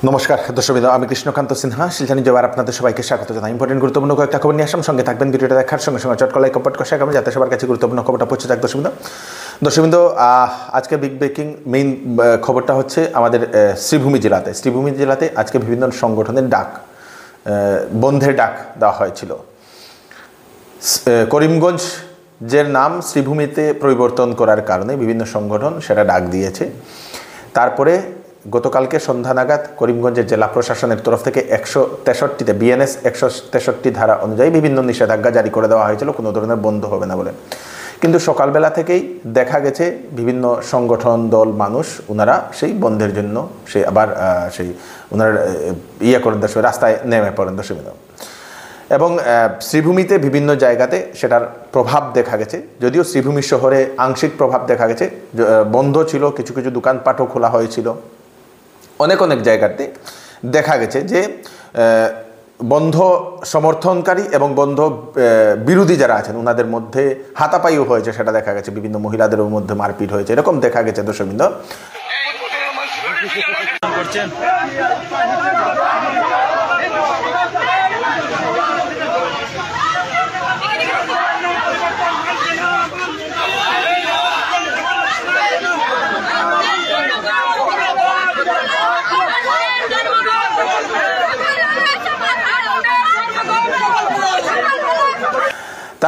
নমস্কার দর্শকবৃন্দ, আমি কৃষ্ণকান্ত সিনহা শিলচর জেলার আপনাদের সবাইকে স্বাগত জানাই। ইম্পর্টেন্ট গুরুত্বপূর্ণ কয়েকটা খবর নিয়ে আসাম, সঙ্গে থাকবেন। ভিডিওটা দেখার সঙ্গে সঙ্গে চটকলাই কম্পোর্ট কষা যাবে যাতে সবার কাছে গুরুত্বপূর্ণ খবরটা পৌঁছে যাক। দর্শকবৃন্দ, আজকে বিগ ব্রেকিং মেইন খবরটা হচ্ছে আমাদের শ্রীভূমি জেলাতে আজকে বিভিন্ন সংগঠনের ডাক, বন্ধের ডাক দেওয়া হয়েছিল। করিমগঞ্জের নাম শ্রীভূমিতে পরিবর্তন করার কারণে বিভিন্ন সংগঠন সেটা ডাক দিয়েছে। তারপরে গতকালকে সন্ধ্যা নাগাদ করিমগঞ্জের জেলা প্রশাসনের তরফ থেকে 163তে বিএনএস 163 ধারা অনুযায়ী বিভিন্ন নিষেধাজ্ঞা জারি করে দেওয়া হয়েছিল, কোনো ধরনের বন্ধ হবে না বলে। কিন্তু সকালবেলা থেকেই দেখা গেছে বিভিন্ন সংগঠন, দল, মানুষ ওনারা সেই বন্ধের জন্য ওনারা করেন, রাস্তায় নেমে পড়েন দর্শকবৃন্দ। এবং শ্রীভূমিতে বিভিন্ন জায়গাতে সেটার প্রভাব দেখা গেছে। যদিও শ্রীভূমি শহরে আংশিক প্রভাব দেখা গেছে, বন্ধ ছিল, কিছু কিছু দোকানপাটও খোলা হয়েছিল। অনেক জায়গাতে দেখা গেছে যে বন্ধ সমর্থনকারী এবং বন্ধ বিরোধী যারা আছেন ওনাদের মধ্যে হাতাপাইও হয়েছে, সেটা দেখা গেছে। বিভিন্ন মহিলাদের মধ্যে মারপিট হয়েছে, এরকম দেখা গেছে দর্শকবৃন্দ।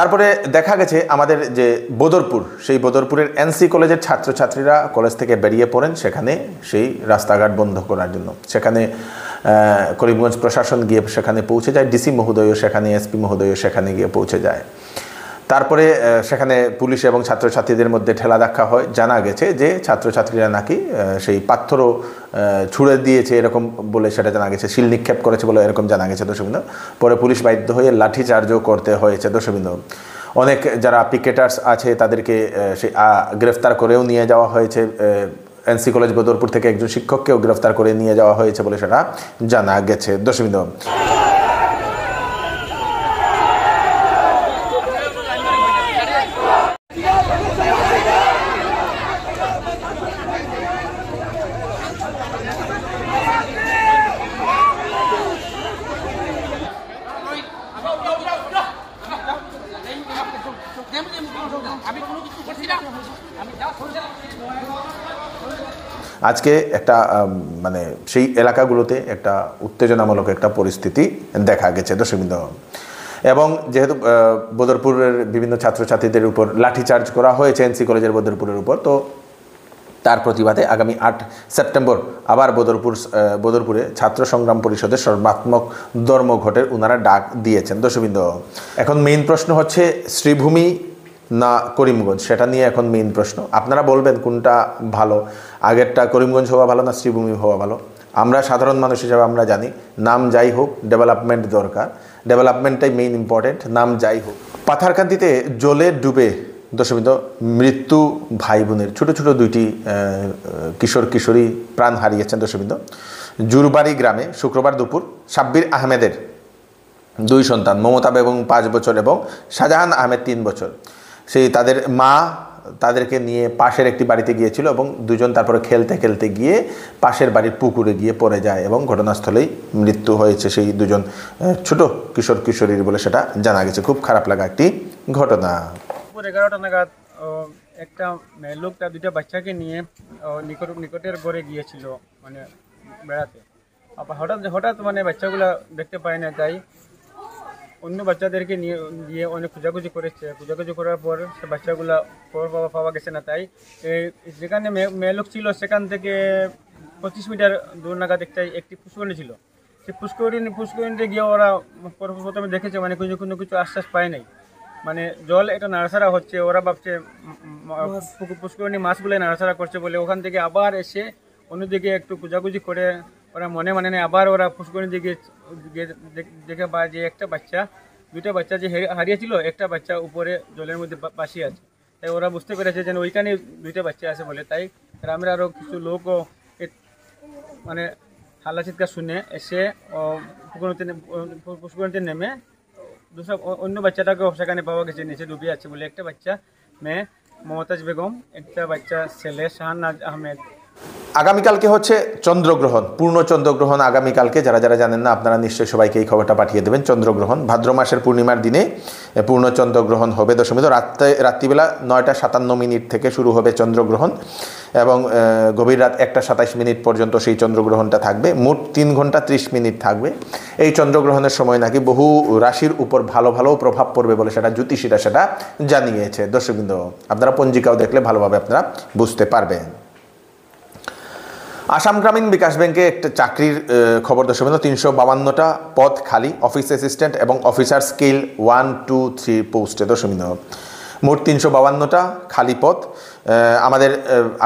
তারপরে দেখা গেছে আমাদের যে বদরপুর, সেই বদরপুরের এনসি কলেজের ছাত্রছাত্রীরা কলেজ থেকে বেরিয়ে পড়েন সেখানে সেই রাস্তাঘাট বন্ধ করার জন্য। সেখানে করিমগঞ্জ প্রশাসন গিয়ে সেখানে পৌঁছে যায়, ডিসি মহোদয়ও সেখানে, এসপি মহোদয়ও সেখানে গিয়ে পৌঁছে যায়। তারপরে সেখানে পুলিশ এবং ছাত্রছাত্রীদের মধ্যে ঠেলা ধাক্কা হয়। জানা গেছে যে ছাত্রছাত্রীরা নাকি সেই পাথরও ছুঁড়ে দিয়েছে এরকম বলে সেটা জানা গেছে, শিল নিক্ষেপ করেছে বলে এরকম জানা গেছে দর্শকবৃন্দ। পরে পুলিশ বাধ্য হয়ে লাঠিচার্জও করতে হয়েছে দর্শকবৃন্দ। অনেক যারা পিকেটার্স আছে তাদেরকে সেই গ্রেফতার করেও নিয়ে যাওয়া হয়েছে। এনসি কলেজ বদরপুর থেকে একজন শিক্ষককেও গ্রেফতার করে নিয়ে যাওয়া হয়েছে বলে সেটা জানা গেছে দর্শকবৃন্দ। আজকে একটা মানে সেই এলাকাগুলোতে একটা উত্তেজনামূলক একটা পরিস্থিতি দেখা গেছে দর্শকবৃন্দ। এবং যেহেতু বদরপুরের বিভিন্ন ছাত্রছাত্রীদের উপর লাঠিচার্জ করা হয়েছে এনসি কলেজের বদরপুরের উপর, তো তার প্রতিবাদে আগামী 8 সেপ্টেম্বর আবার বদরপুরে ছাত্র সংগ্রাম পরিষদের সর্বাত্মক ধর্মঘটের ওনারা ডাক দিয়েছেন দর্শকবৃন্দ। এখন মেইন প্রশ্ন হচ্ছে শ্রীভূমি না করিমগঞ্জ, সেটা নিয়ে এখন মেইন প্রশ্ন। আপনারা বলবেন কোনটা ভালো, আগেরটা করিমগঞ্জ হওয়া ভালো না শ্রীভূমি হওয়া ভালো? আমরা সাধারণ মানুষ হিসেবে আমরা জানি নাম যাই হোক, ডেভেলপমেন্ট দরকার, ডেভেলপমেন্টটাই মেইন ইম্পর্টেন্ট। নাম যাই হোক, পাথারকান্দিতে জলে ডুবে দর্শকবৃন্দ মৃত্যু ভাই বোনের, ছোট ছোট দুইটি কিশোরী প্রাণ হারিয়েছেন দর্শকবৃন্দ। জুরবাড়ি গ্রামে শুক্রবার দুপুর সাব্বির আহমেদের 2 সন্তান, মমতা বেগম 5 বছর এবং শাহজাহান আহমেদ 3 বছর, সেই তাদের মা তাদেরকে নিয়ে পাশের একটি বাড়িতে গিয়েছিল এবং দুজন তারপরে খেলতে গিয়ে পাশের বাড়ির পুকুরে গিয়ে পড়ে যায় এবং ঘটনাস্থলেই মৃত্যু হয়েছে সেই দুজন ছোট কিশোরীর বলে সেটা জানা গেছে। খুব খারাপ লাগা একটি ঘটনা। 11টা নাগাদ একটা লোকটা 2টা বাচ্চাকে নিয়ে নিকটের ঘরে গিয়েছিল মানে বেড়াতে। আবার হঠাৎ মানে বাচ্চাগুলা দেখতে পায় না, তাই অন্য বাচ্চাদেরকে নিয়ে গিয়ে অনেক খোঁজাখুঁজি করার পর সে বাচ্চাগুলা পাওয়া গেছে না। তাই যেখানে মেয়ে লোক ছিল সেখান থেকে 25 মিটার দূর নাগাদ একটি পুষ্করিণী ছিল। সেই পুষ্করিণীতে গিয়ে ওরা প্রথমে দেখেছে মানে কোনো কিছু আশ্বাস পায় নাই, মানে জল এটা নাড়াচাড়া হচ্ছে। ওরা ভাবছে পুষ্করিণী মাছগুলো নাড়াচাড়া করছে বলে ওখান থেকে আবার এসে অন্যদিকে একটু খোঁজাখুঁজি করে ওরা মনে নেই, আবার ওরা পুষ্করিণী দিকে দেখে পায় যে 2টা বাচ্চা যে হারিয়েছিল, একটা বাচ্চা উপরে জলের মধ্যে ভাসিয়ে আছে। তাই ওরা বুঝতে পেরেছে যেন ওইখানে 2টা বাচ্চা আছে বলে। তাই গ্রামের আরও কিছু লোকও মানে হাল্লা চিৎকার শুনে এসে পুষ্করিণীতে নেমে অন্য বাচ্চাটাকেও সেখানে পাওয়া গেছে, নিচে ডুবে আছে বলে। একটা বাচ্চা মেয়ে মমতাজ বেগম, একটা বাচ্চা ছেলে শাহনাজ আহমেদ। আগামীকালকে হচ্ছে চন্দ্রগ্রহণ, পূর্ণ চন্দ্রগ্রহণ আগামীকালকে। যারা যারা জানেন না আপনারা নিশ্চয়ই সবাইকে এই খবরটা পাঠিয়ে দেবেন। চন্দ্রগ্রহণ ভাদ্র মাসের পূর্ণিমার দিনে পূর্ণ চন্দ্রগ্রহণ হবে দশমী। তো রাত্রিবেলা 9:57 থেকে শুরু হবে চন্দ্রগ্রহণ এবং গভীর রাত 1:27 পর্যন্ত সেই চন্দ্রগ্রহণটা থাকবে। মোট 3 ঘন্টা 30 মিনিট থাকবে। এই চন্দ্রগ্রহণের সময় নাকি বহু রাশির উপর ভালো ভালো প্রভাব পড়বে বলে সেটা জ্যোতিষীরা সেটা জানিয়েছে দর্শকবৃন্দ। আপনারা পঞ্জিকাও দেখলে ভালোভাবে আপনারা বুঝতে পারবেন। আসাম গ্রামীণ বিকাশ ব্যাংকে একটা চাকরির খবর দর্শকবৃন্দ। 352টা পদ খালি, অফিস অ্যাসিস্ট্যান্ট এবং অফিসার স্কেল 1, 2, 3 পোস্টে দর্শকবৃন্দ। মোট 352টা খালি পদ। আমাদের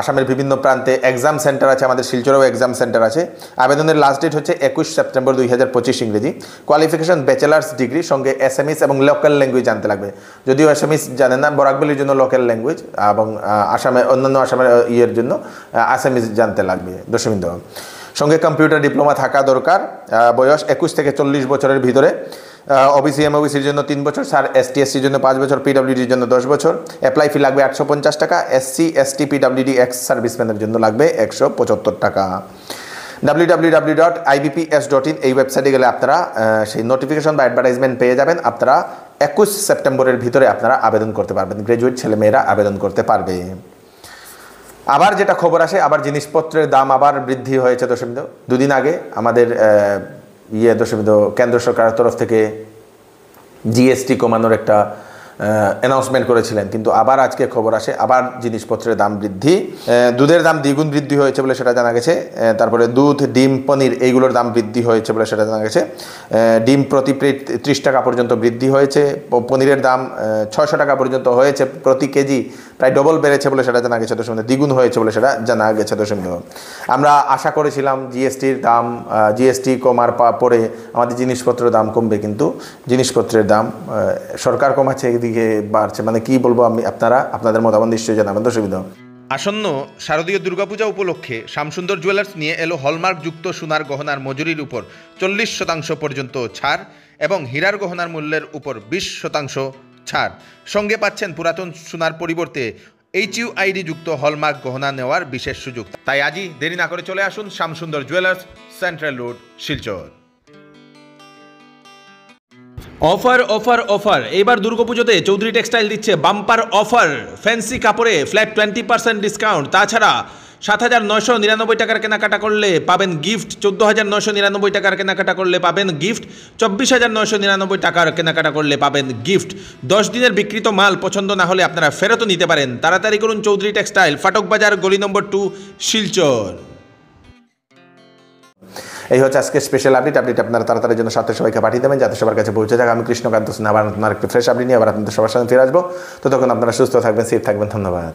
আসামের বিভিন্ন প্রান্তে এক্সাম সেন্টার আছে, আমাদের শিলচরেও এক্সাম সেন্টার আছে। আবেদনের লাস্ট ডেট হচ্ছে 21 সেপ্টেম্বর 2025 ইংরেজি। কোয়ালিফিকেশন ব্যাচেলার্স ডিগ্রি, সঙ্গে এসএমএস এবং লোকাল ল্যাঙ্গুয়েজ জানতে লাগবে। যদিও এসএমএস জানেন না, বরাকবেলির জন্য লোকাল ল্যাঙ্গুয়েজ এবং অন্যান্য আসামের ইয়ের জন্য এসএমএস জানতে লাগবে দর্শকবৃন্দ। সঙ্গে কম্পিউটার ডিপ্লোমা থাকা দরকার। বয়স 21 থেকে 40 বছরের ভিতরে। ওবিসি এমওবিসির জন্য 3 বছর, স্যার এসটি এসসির জন্য 5 বছর, পিডব্লিউডির জন্য 10 বছর। অ্যাপ্লাই ফি লাগবে 850 টাকা। এসসি এসটি পিডব্লিউডি এক্স সার্ভিসম্যানের জন্য লাগবে 175 টাকা। www.ibps.in এই ওয়েবসাইটে গেলে আপনারা সেই নোটিফিকেশন বা অ্যাডভার্টাইজমেন্ট পেয়ে যাবেন। আপনারা 21 সেপ্টেম্বরের ভিতরে আপনারা আবেদন করতে পারবেন। গ্র্যাজুয়েট ছেলেমেয়েরা আবেদন করতে পারবে। আবার যেটা খবর আসে, আবার জিনিসপত্রের দাম আবার বৃদ্ধি হয়েছে দর্শকবৃন্দ। দুদিন আগে আমাদের দর্শকবৃন্দ কেন্দ্র সরকারের তরফ থেকে জিএসটি কমানোর একটা অ্যানাউন্সমেন্ট করেছিলেন, কিন্তু আবার আজকে খবর আসে আবার জিনিসপত্রের দাম বৃদ্ধি। দুধের দাম দ্বিগুণ বৃদ্ধি হয়েছে বলে সেটা জানা গেছে। তারপরে দুধ, ডিম, পনির এইগুলোর দাম বৃদ্ধি হয়েছে বলে সেটা জানা গেছে। ডিম প্রতি প্লেট 30 টাকা পর্যন্ত বৃদ্ধি হয়েছে। পনিরের দাম 600 টাকা পর্যন্ত হয়েছে প্রতি কেজি, প্রায় ডবল বেড়েছে বলে সেটা জানা গেছে দর্শক। দ্বিগুণ হয়েছে বলে সেটা জানা গেছে দর্শক। আমরা আশা করেছিলাম জিএসটির দাম, জিএসটি কমার পরে আমাদের জিনিসপত্রের দাম কমবে, কিন্তু জিনিসপত্রের দাম সরকার কমাচ্ছে, একদিকে বাড়ছে। মানে কি বলবো আমি, আপনাদের মতামত নিশ্চয়ই জানাবেন দর্শক। আসন্ন শারদীয় দুর্গাপূজা উপলক্ষে শ্যামসুন্দর জুয়েলার্স নিয়ে এলো হলমার্কযুক্ত সোনার গহনার মজুরির উপর 40% পর্যন্ত ছাড় এবং হীরার গহনার মূল্যের উপর 20% ছাড়। সঙ্গে পাচ্ছেন পুরাতন সোনার পরিবর্তে HUID যুক্ত হলমার্ক গহনা নেওয়ার বিশেষ সুযোগ। তাই আজই দেরি না করে চলে আসুন Shyamsundar jewellers, central road, Silchar. Offer offer offer! এবার দুর্গাপুজোতে চৌধুরী টেক্সটাইল দিচ্ছে বাম্পার অফার। ফ্যান্সি কাপড়ে ফ্ল্যাট 20% ডিসকাউন্ট। তাছাড়া 7,999 টাকার কেনাকাটা করলে পাবেন গিফট, 14,999 টাকার কেনাকাটা করলে পাবেন গিফট, 24,999 টাকার কেনাকাটা করলে পাবেন গিফট। 10 দিনের বিক্রিত মাল পছন্দ না হলে আপনারা ফেরতও নিতে পারেন। তাড়াতাড়ি করুন, চৌধুরী টেক্সটাইল, ফাটক বাজার, গলি নম্বর 2, শিলচর। এই হচ্ছে আজকে স্পেশাল আপডেট। আপনারা তাড়াতাড়ির জন্য সাথে সবাইকে পাঠিয়ে দেবেন যাতে সবার কাছে পৌঁছে যাক। আমি কৃষ্ণকান্ত সিনহা আবার আপনার একটু ফ্রেশ আপডেট নিয়ে আবার আপনাদের সবার সামনে ফিরে আসবো। ততক্ষণ আপনারা সুস্থ থাকবেন, সেফ থাকবেন। ধন্যবাদ।